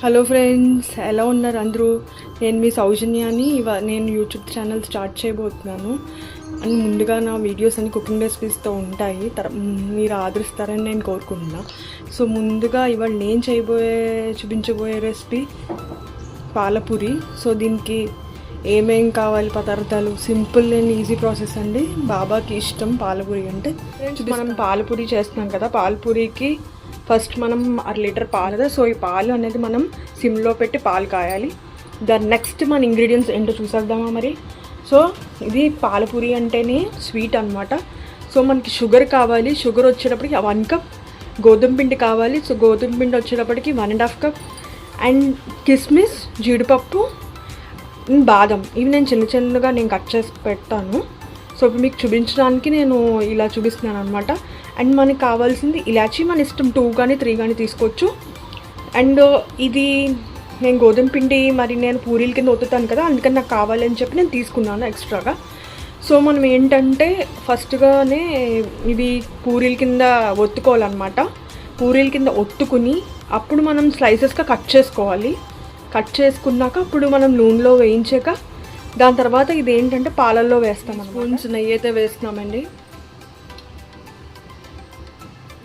Hello friends, ఎలా ఉన్నారు అందరూ? నేను మీ సౌజన్యాని. నేను యూట్యూబ్ ఛానల్ స్టార్ట్ చేయబోతున్నాను. అండ్ ముందుగా నా వీడియోస్ అన్ని కుకింగ్ రెసిపీస్తో ఉంటాయి. మీరు ఆదరిస్తారని నేను కోరుకుంటున్నా. సో ముందుగా ఇవాళ నేను చూపించబోయే రెసిపీ పాలపూరి. సో దీనికి ఏమేం కావాలి పదార్థాలు, సింపుల్ అండ్ ఈజీ ప్రాసెస్ అండి. బాబాకి ఇష్టం పాలపూరి అంటే. మనం పాలపూరి చేస్తున్నాం కదా, పాలపూరికి ఫస్ట్ మనం 1 లీటర్ పాలు. సో ఈ పాలు అనేది మనం సిమ్లో పెట్టి పాలు కాయాలి. దాని నెక్స్ట్ మన ఇంగ్రీడియంట్స్ ఏంటో చూసేద్దామా మరి. సో ఇది పాలపూరి అంటేనే స్వీట్ అనమాట. సో మనకి షుగర్ కావాలి. షుగర్ వచ్చేటప్పటికి 1 కప్. గోధుమ పిండి కావాలి. సో గోధుమ పిండి వచ్చేటప్పటికి 1.5 కప్. అండ్ కిస్మిస్, జీడిపప్పు, బాదం ఇవి నేను చిన్నగా కట్ చేసి పెడతాను. సో ఇప్పుడు మీకు చూపించడానికి నేను ఇలా చూపిస్తున్నాను అనమాట. అండ్ మనకి కావాల్సింది ఇలాచీ, మన ఇష్టం 2 కానీ 3 కానీ తీసుకోవచ్చు. అండ్ ఇది నేను గోధుమ పిండి మరి నేను పూరీల కింద ఒత్తుతాను కదా, అందుకని నాకు కావాలని చెప్పి నేను తీసుకున్నాను ఎక్స్ట్రాగా. సో మనం ఏంటంటే ఫస్ట్గానే ఇవి పూరీల కింద ఒత్తుకోవాలన్నమాట. పూరీల కింద ఒత్తుకుని అప్పుడు మనం స్లైసెస్గా కట్ చేసుకోవాలి. కట్ చేసుకున్నాక అప్పుడు మనం నూనెలో వేయించాక దాని తర్వాత ఇది ఏంటంటే పాలల్లో వేస్తాం. స్పూన్స్ నెయ్యి అయితే వేస్తున్నామండి.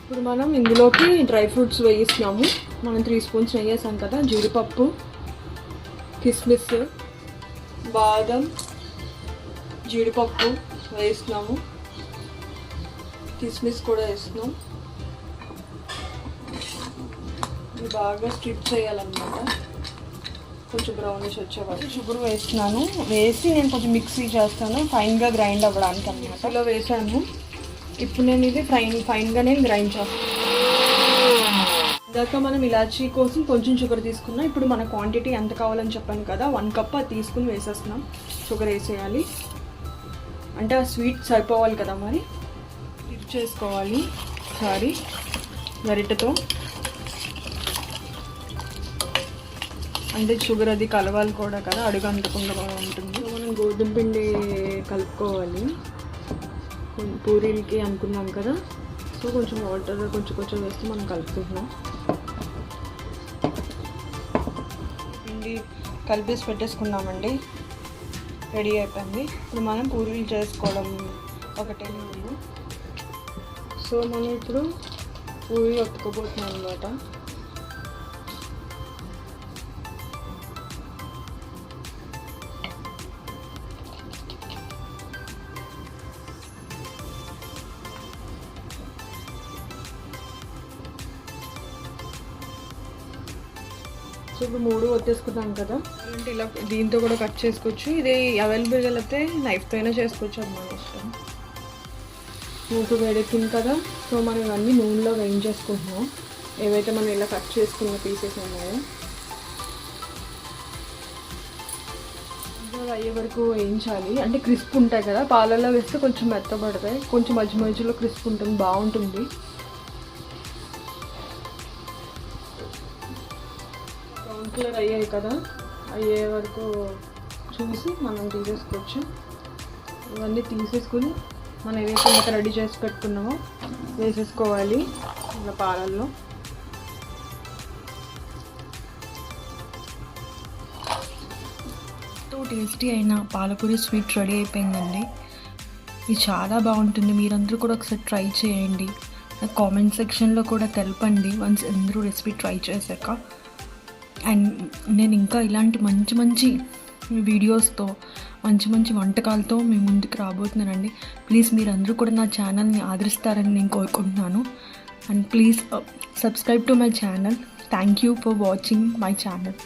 ఇప్పుడు మనం ఇందులోకి డ్రై ఫ్రూట్స్ వేయిస్తున్నాము. మనం 3 స్పూన్స్ నెయ్యి వేసాం కదా. జీడిపప్పు, కిస్మిస్, బాదం, జీడిపప్పు వేస్తున్నాము. కిస్మిస్ కూడా వేస్తున్నాం. ఇది బాగా స్ట్రిప్ చేయాలన్నమాట. కొంచెం బ్రౌనిష్ వచ్చేవాళ్ళు. షుగర్ వేస్తున్నాను. వేసి నేను కొంచెం మిక్సీ చేస్తాను ఫైన్గా గ్రైండ్ అవ్వడానికి అన్నమాట. ఇలా వేసాను. ఇప్పుడు నేను ఇది ఫైన్గా నేను గ్రైండ్ చేస్తాను. ఇందాక మనం ఇలాచీ కోసం కొంచెం షుగర్ తీసుకున్నాం. ఇప్పుడు మన క్వాంటిటీ ఎంత కావాలని చెప్పాను కదా, 1 కప్ అది తీసుకుని వేసేస్తున్నాం. షుగర్ వేసేయాలి అంటే ఆ స్వీట్ సరిపోవాలి కదా. మరి ఇది చేసుకోవాలి ఒకసారి గరిటెతో. అంటే షుగర్ అది కలవాలి కూడా కదా, అడుగు అంటకుండా ఉంటుంది. మనం గోధుమ పిండి కలుపుకోవాలి. పూరీలకి అనుకున్నాం కదా. సో కొంచెం వాటర్ కొంచెం వేస్తే మనం కలుపుకుంటున్నాం. పిండి కలిపేసి పెట్టేసుకున్నామండి. రెడీ అయిపోయింది. ఇప్పుడు మనం పూరీలు చేసుకోవడం ఒకటే ఉంది. సో మనం ఇప్పుడు పూరీ ఒత్తుకోబోతున్నాం అన్నమాట. సో ఇప్పుడు 3 వచ్చేసుకున్నాం కదా. అంటే ఇలా దీంతో కూడా కట్ చేసుకోవచ్చు. ఇది అవైలబుల్గా అయితే నైఫ్తో అయినా చేసుకోవచ్చు, అది మన ఇష్టం. మూకు వేడెక్కింది కదా. సో మనం ఇవన్నీ నూనెలో వేయించేసుకుంటున్నాం. ఏవైతే మనం ఇలా కట్ చేసుకున్న పీసెస్ ఉన్నాయో అయ్యే వరకు వేయించాలి. అంటే క్రిస్ప్ ఉంటాయి కదా, పాలల్లో వేస్తే కొంచెం మెత్తబడతాయి. కొంచెం మధ్యలో క్రిస్ప్ ఉంటుంది, బాగుంటుంది. బ్రౌన్ కలర్ అయ్యాయి కదా, అయ్యే వరకు చూసి మనం తీసేసుకోవచ్చు. ఇవన్నీ తీసేసుకుని మనం ఏదైతే ఇంకా రెడీ చేసి పెట్టుకున్నామో వేసేసుకోవాలి ఇలా పాలల్లో. టేస్టీ అయిన పాలపూరి స్వీట్ రెడీ అయిపోయిందండి. ఇది చాలా బాగుంటుంది. మీరందరూ కూడా ఒకసారి ట్రై చేయండి. నాకు కామెంట్ సెక్షన్లో కూడా తెలపండి వన్స్ అందరూ రెసిపీ ట్రై చేశాక. అండ్ నేను ఇంకా ఇలాంటి మంచి వీడియోస్తో మంచి వంటకాలతో మీ ముందుకు రాబోతున్నానండి. ప్లీజ్ మీరందరూ కూడా నా ఛానల్ని ఆదరిస్తారని నేను కోరుకుంటున్నాను. And please subscribe to my channel. Thank you for watching my channel.